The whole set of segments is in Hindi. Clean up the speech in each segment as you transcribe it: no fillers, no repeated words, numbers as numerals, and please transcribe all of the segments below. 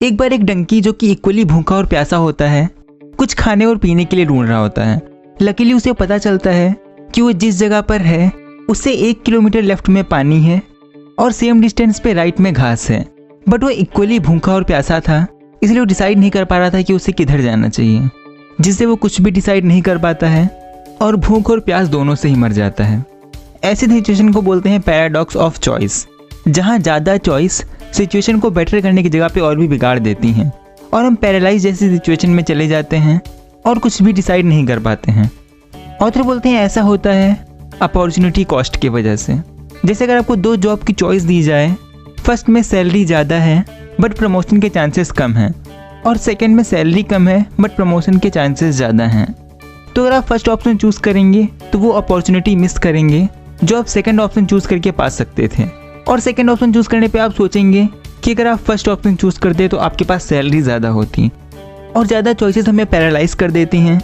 एक बार एक डंकी जो कि इक्वली भूखा और प्यासा होता है कुछ खाने और पीने के लिए ढूंढ रहा होता है। लकीली उसे पता चलता है कि वो जिस जगह पर है उससे 1 किलोमीटर लेफ्ट में पानी है और सेम डिस्टेंस पे राइट में घास है। बट वो इक्वली भूखा और प्यासा था, इसलिए वो डिसाइड नहीं कर पा रहा था कि उसे किधर जाना चाहिए, जिससे वो कुछ भी डिसाइड नहीं कर पाता है और भूख और प्यास दोनों से ही मर जाता है। ऐसी सिचुएशन को बोलते हैं पैराडॉक्स ऑफ चॉइस, जहाँ ज़्यादा चॉइस सिचुएशन को बेटर करने की जगह पे और भी बिगाड़ देती हैं और हम पैरालाइज जैसी सिचुएशन में चले जाते हैं और कुछ भी डिसाइड नहीं कर पाते हैं। ऑथर बोलते हैं ऐसा होता है अपॉर्चुनिटी कॉस्ट की वजह से। जैसे अगर आपको 2 जॉब की चॉइस दी जाए, फर्स्ट में सैलरी ज़्यादा है बट प्रमोशन के चांसेस कम हैं और सेकंड में सैलरी कम है बट प्रमोशन के चांसेस ज़्यादा हैं, तो अगर आप फर्स्ट ऑप्शन चूज़ करेंगे तो वो अपॉर्चुनिटी मिस करेंगे जो आप सेकंड ऑप्शन चूज़ करके पा सकते थे। और सेकंड ऑप्शन चूज़ करने पे आप सोचेंगे कि अगर आप फर्स्ट ऑप्शन चूज़ करते तो आपके पास सैलरी ज़्यादा होती। और ज़्यादा चॉइसेस हमें पैरालाइज कर देती हैं,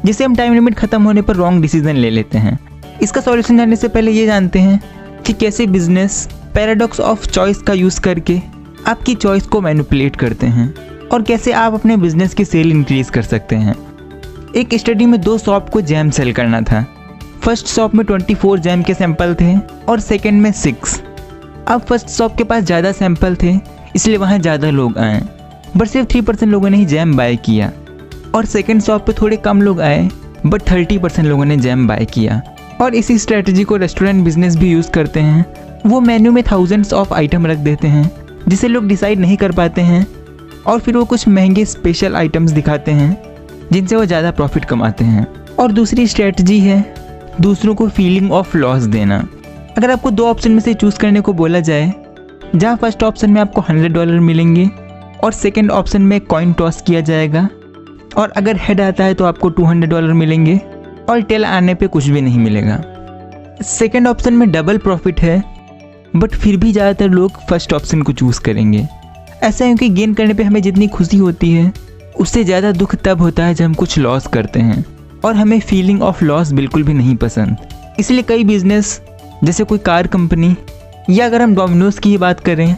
जिससे हम टाइम लिमिट ख़त्म होने पर रॉन्ग डिसीजन ले लेते हैं। इसका सॉल्यूशन जानने से पहले ये जानते हैं कि कैसे बिजनेस पैराडॉक्स ऑफ चॉइस का यूज़ करके आपकी चॉइस को मैनिपुलेट करते हैं और कैसे आप अपने बिजनेस की सेल इंक्रीज कर सकते हैं। एक स्टडी में 2 शॉप को जैम सेल करना था। फर्स्ट शॉप में 24 जैम के सैंपल थे और सेकंड में 6। अब फर्स्ट शॉप के पास ज़्यादा सैंपल थे, इसलिए वहाँ ज़्यादा लोग आए, बट सिर्फ 3% लोगों ने ही जैम बाय किया। और सेकंड शॉप पे थोड़े कम लोग आए बट 30% लोगों ने जैम बाय किया। और इसी स्ट्रेटजी को रेस्टोरेंट बिजनेस भी यूज़ करते हैं। वो मेन्यू में थाउजेंड्स ऑफ आइटम रख देते हैं जिसे लोग डिसाइड नहीं कर पाते हैं और फिर वो कुछ महंगे स्पेशल आइटम्स दिखाते हैं जिनसे वो ज़्यादा प्रॉफिट कमाते हैं। और दूसरी स्ट्रेटजी है दूसरों को फीलिंग ऑफ लॉस देना। अगर आपको 2 ऑप्शन में से चूज़ करने को बोला जाए, जहाँ फर्स्ट ऑप्शन में आपको $100 मिलेंगे और सेकंड ऑप्शन में कॉइन टॉस किया जाएगा, और अगर हेड आता है तो आपको $200 मिलेंगे और टेल आने पे कुछ भी नहीं मिलेगा। सेकंड ऑप्शन में डबल प्रॉफिट है, बट फिर भी ज़्यादातर लोग फर्स्ट ऑप्शन को चूज़ करेंगे। ऐसा है कि गेन करने पे हमें जितनी खुशी होती है उससे ज़्यादा दुख तब होता है जब हम कुछ लॉस करते हैं, और हमें फीलिंग ऑफ लॉस बिल्कुल भी नहीं पसंद। इसलिए कई बिजनेस जैसे कोई कार कंपनी, या अगर हम डोमिनोज की ही बात करें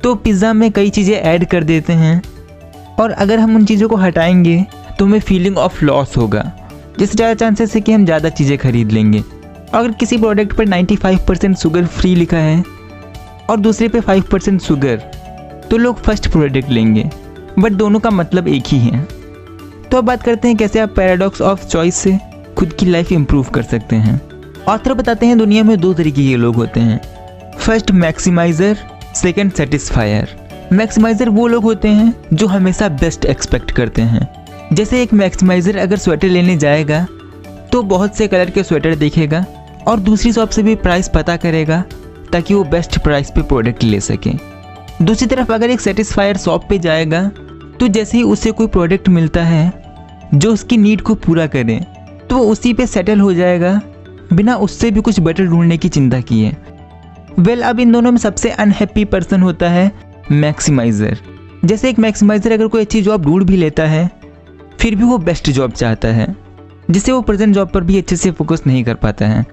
तो पिज़्ज़ा में कई चीज़ें ऐड कर देते हैं, और अगर हम उन चीज़ों को हटाएंगे तो हमें फीलिंग ऑफ लॉस होगा, जिससे ज़्यादा चांसेस है कि हम ज़्यादा चीज़ें खरीद लेंगे। अगर किसी प्रोडक्ट पर 95% शुगर फ्री लिखा है और दूसरे पे 5% शुगर, तो लोग फर्स्ट प्रोडक्ट लेंगे, बट दोनों का मतलब एक ही है। तो अब बात करते हैं कैसे आप पैराडॉक्स ऑफ चॉइस से खुद की लाइफ इंप्रूव कर सकते हैं। ऑथर बताते हैं दुनिया में 2 तरीके के लोग होते हैं, फर्स्ट मैक्सिमाइज़र, सेकंड सेटिस्फायर। मैक्सिमाइज़र वो लोग होते हैं जो हमेशा बेस्ट एक्सपेक्ट करते हैं। जैसे एक मैक्सिमाइज़र अगर स्वेटर लेने जाएगा तो बहुत से कलर के स्वेटर देखेगा और दूसरी शॉप से भी प्राइस पता करेगा ताकि वो बेस्ट प्राइस पे प्रोडक्ट ले सके। दूसरी तरफ अगर एक सेटिस्फायर शॉप पे जाएगा तो जैसे ही उसे कोई प्रोडक्ट मिलता है जो उसकी नीड को पूरा करे तो वो उसी पे सेटल हो जाएगा बिना उससे भी कुछ बेटर ढूंढने की चिंता किए। अब इन दोनों में सबसे अनहैप्पी पर्सन होता है मैक्सिमाइज़र। जैसे एक मैक्सिमाइज़र अगर कोई अच्छी जॉब ढूंढ भी लेता है फिर भी वो बेस्ट जॉब चाहता है, जिससे वो प्रेजेंट जॉब पर भी अच्छे से फोकस नहीं कर पाता है।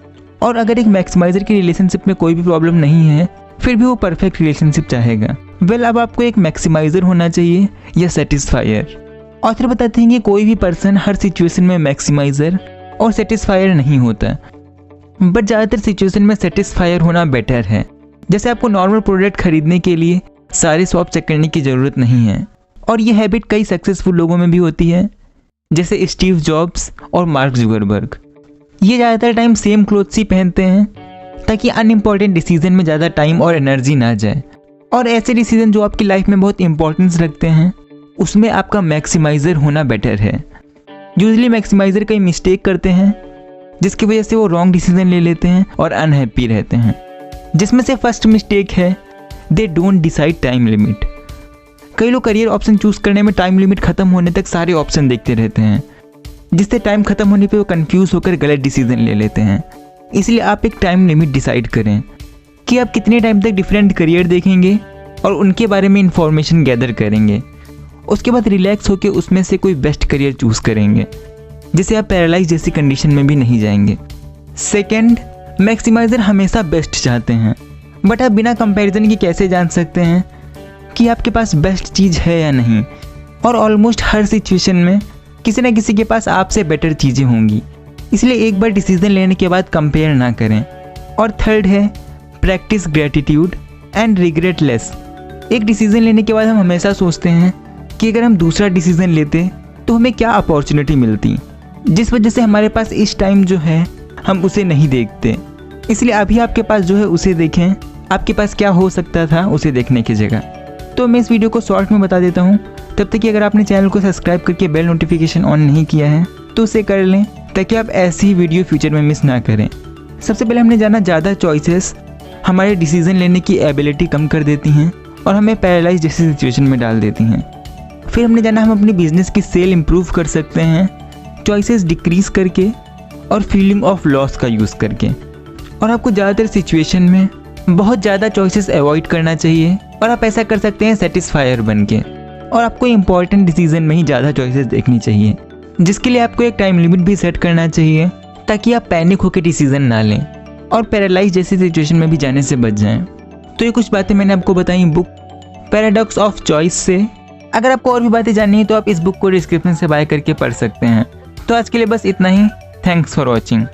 और अगर एक मैक्सिमाइज़र की रिलेशनशिप में कोई भी प्रॉब्लम नहीं है फिर भी वो परफेक्ट रिलेशनशिप चाहेगा। अब आपको एक मैक्सिमाइज़र होना चाहिए या सेटिस्फायर। ऑथर बताते हैं कि कोई भी पर्सन हर सिचुएशन में मैक्सिमाइज़र और सेटिस्फायर नहीं होता, बट ज़्यादातर सिचुएशन में सेटिस्फायर होना बेटर है। जैसे आपको नॉर्मल प्रोडक्ट खरीदने के लिए सारे शॉप चेक करने की ज़रूरत नहीं है, और ये हैबिट कई सक्सेसफुल लोगों में भी होती है, जैसे स्टीव जॉब्स और मार्क जुकरबर्ग। ये ज़्यादातर टाइम सेम क्लोथ्स ही पहनते हैं ताकि अनइम्पॉर्टेंट डिसीजन में ज़्यादा टाइम और एनर्जी ना जाए। और ऐसे डिसीजन जो आपकी लाइफ में बहुत इंपॉर्टेंस रखते हैं उसमें आपका मैक्सिमाइज़र होना बेटर है। यूजुअली मैक्सिमाइज़र कई मिस्टेक करते हैं जिसकी वजह से वो रॉन्ग डिसीजन ले लेते हैं और अनहैप्पी रहते हैं, जिसमें से फर्स्ट मिस्टेक है they don't decide time limit. कई लोग करियर ऑप्शन चूज़ करने में टाइम लिमिट ख़त्म होने तक सारे ऑप्शन देखते रहते हैं, जिससे टाइम ख़त्म होने पे वो कंफ्यूज होकर गलत डिसीजन ले लेते हैं। इसलिए आप एक टाइम लिमिट डिसाइड करें कि आप कितने टाइम तक डिफरेंट करियर देखेंगे और उनके बारे में इंफॉर्मेशन गैदर करेंगे। उसके बाद रिलैक्स होकर उसमें से कोई बेस्ट करियर चूज़ करेंगे, जिससे आप पैरालाइज जैसी कंडीशन में भी नहीं जाएंगे। सेकेंड, मैक्सिमाइज़र हमेशा बेस्ट चाहते हैं, बट आप बिना कंपैरिजन के कैसे जान सकते हैं कि आपके पास बेस्ट चीज़ है या नहीं, और ऑलमोस्ट हर सिचुएशन में किसी न किसी के पास आपसे बेटर चीज़ें होंगी। इसलिए एक बार डिसीजन लेने के बाद कंपेयर ना करें। और थर्ड है practice gratitude and regret less. एक डिसीजन लेने के बाद हम हमेशा सोचते हैं कि अगर हम दूसरा डिसीजन लेते तो हमें क्या अपॉर्चुनिटी मिलती, जिस वजह से हमारे पास इस टाइम जो है हम उसे नहीं देखते। इसलिए अभी आपके पास जो है उसे देखें, आपके पास क्या हो सकता था उसे देखने की जगह। तो मैं इस वीडियो को शॉर्ट में बता देता हूँ। तब तक कि अगर आपने चैनल को सब्सक्राइब करके बेल नोटिफिकेशन ऑन नहीं किया है तो उसे कर लें, ताकि आप ऐसी ही वीडियो फ्यूचर में मिस ना करें। सबसे पहले हमने जाना ज़्यादा चॉइसेस हमारे डिसीजन लेने की एबिलिटी कम कर देती हैं और हमें पैरालाइज जैसी सिचुएशन में डाल देती हैं। फिर हमने जाना हम अपनी बिजनेस की सेल इम्प्रूव कर सकते हैं चॉइसेस डिक्रीज करके और फीलिंग ऑफ लॉस का यूज़ करके। और आपको ज़्यादातर सिचुएशन में बहुत ज़्यादा चॉइसेस अवॉइड करना चाहिए और आप ऐसा कर सकते हैं सेटिस्फायर बन के। और आपको इंपॉर्टेंट डिसीजन में ही ज़्यादा चॉइसेस देखनी चाहिए, जिसके लिए आपको एक टाइम लिमिट भी सेट करना चाहिए ताकि आप पैनिक होकर डिसीजन ना लें और पैरालाइज जैसी सिचुएशन में भी जाने से बच जाएं। तो ये कुछ बातें मैंने आपको बताई बुक पैराडॉक्स ऑफ चॉइस से। अगर आपको और भी बातें जाननी है तो आप इस बुक को डिस्क्रिप्शन से बाय करके पढ़ सकते हैं। तो आज के लिए बस इतना ही। Thanks for watching.